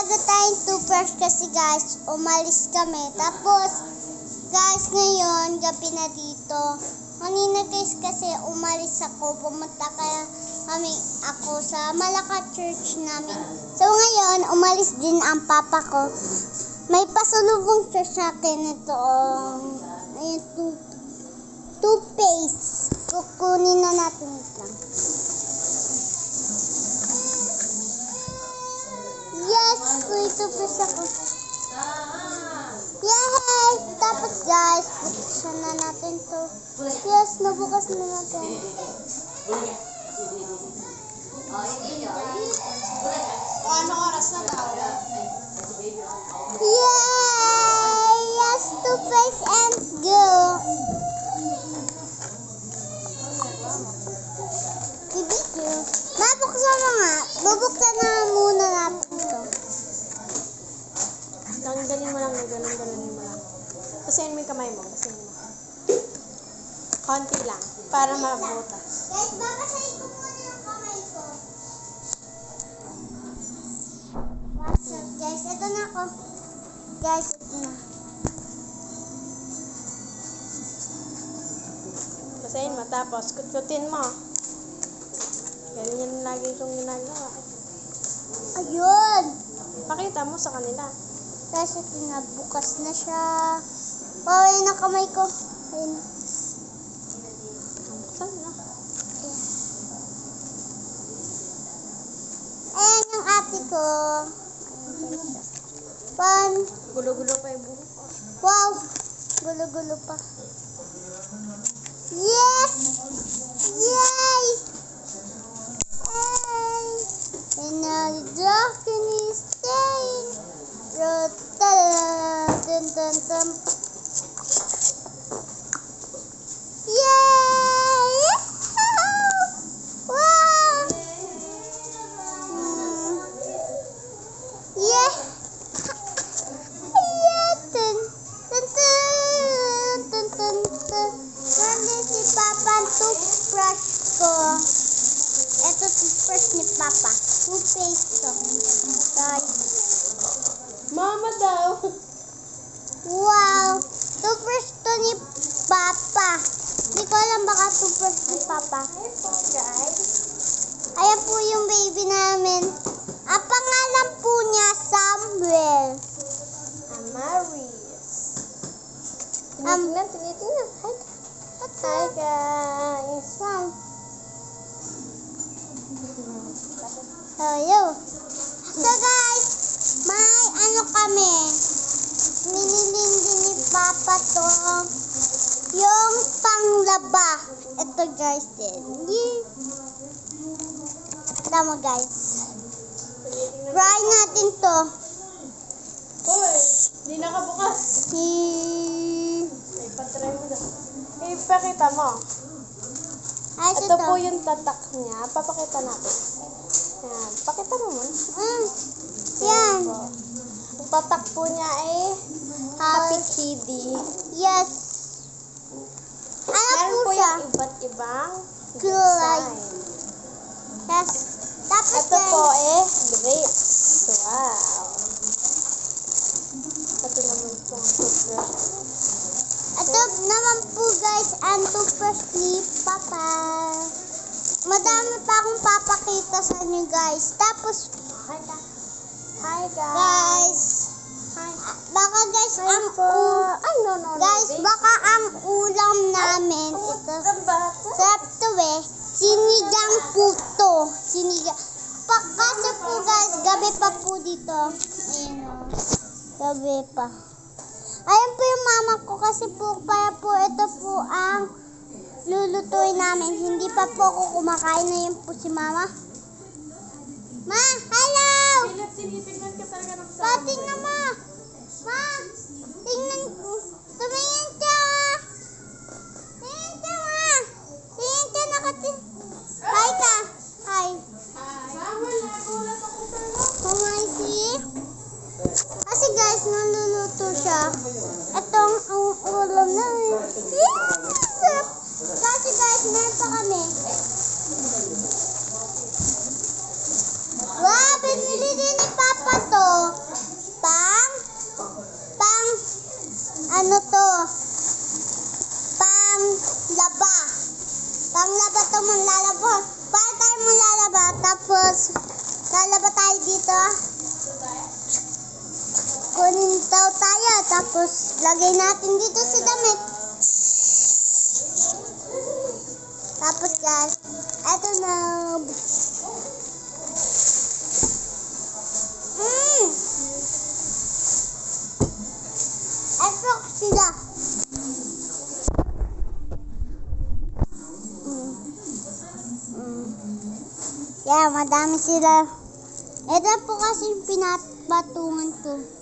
bago tayong toothbrush kasi guys, umalis kami. Tapos, guys, ngayon, gabi na dito. Kanina guys kasi umalis ako, pumunta ako sa Malacca Church namin. So ngayon, umalis din ang papa ko. May pasalubong siya sa akin ito. Ayun, toothpaste. Kukunin na natin ito. Yes, toothpaste ako. Yay! Tapos guys, buksan na natin to. Yes, nabukas na natin. Anong oras na daw? Yay! Yes, toothpaste and go. Bibigyo. Mabuksan na nga. Bubuksan na muna natin to. Tanggalin mo lang, ganun mo lang. Basahin mo yung kamay mo, basahin mo. Konti lang, para mabutas. Guys, babasahin ko muna yung kamay ko. What's up, guys? Ito na ako. Guys, ito na. Basahin mo, tapos kutkutin mo. Ganyan lagi itong ginagawa. Ayun! Pakita mo sa kanila. Kasi pinabukas na siya. Paway na kamay ko. Ayun. Saan na? Ayan yung ate ko. Pan. Gulo-gulo pa yung buhok ko. Wow! Gulo-gulo pa. Yes! Yay! Yay! And now the darkness is staying. Dun-dun-dun. Yay! Wow! Yeah! Yeah! Dun-dun-dun-dun-dun. Nandun si Papa ang toothbrush ko. Ito toothbrush ni Papa. Toothpaste ko. Guys. Mama daw! Wow! Toothbrush to ni Papa. Hindi ko alam baka toothbrush ni Papa. Guys. Ayan po yung baby namin. Ang pangalan po niya, Samuel. Amaris. Tinitingnan. Hi guys. Wow. Hello. So guys, may ano kami. Minilin din ni Papa to. Yung panglaba. Ito guys din. Tama guys. Try natin to. Hoy, di nakabukas. Ay, patry mo daw. Ipakita mo. Ay, Ito po yung tatak niya. Papakita natin. Yan. Pakita mo muna. Yan. Ang tatak po niya ay Happy Kitty. Yes. Ano Meron po po siya? yung iba't ibang Kulay. design. Yes. Tapos Ito po grapes. Wow. Ito naman po ang toothbrush. ito naman po guys, ang toothbrush ni Papa. Madami pa akong papakita sa inyo guys. Tapos, Hi guys. guys, Hi. baka guys, Hi po. Ay, no. guys, babe. baka ang ulam namin, ito, Ang bata. sarap to sinigang puto. Kasi po guys, gabi pa po dito. Ayan o, gabi pa. Ayan po yung mama ko kasi po, kaya po ito po ang lulutuin namin. Hindi pa po ako kumakain na yun po si mama. Ma, hello! Tinitingnan ka talaga ng Pating na ma! Ma! Tingnan ko. Tumingin siya! Tingin siya ma! Tingin siya nakati. Hi ka! Hi! Kumay si. Kasi guys, naluluto siya. Itong ang ulam namin. Yes! Kasi guys, meron pa kami. Wow, binili din ni Papa to. ano to? Panglaba. Panglaba to, maglalaba. Paano tayo maglalaba? Tapos, lalaba tayo dito. Kunin daw tayo. Tapos, lagay natin dito sa damit. Tapos guys, eto na. Eto sila. Yeah, madami sila. Ito po kasi yung pinapatungan ko.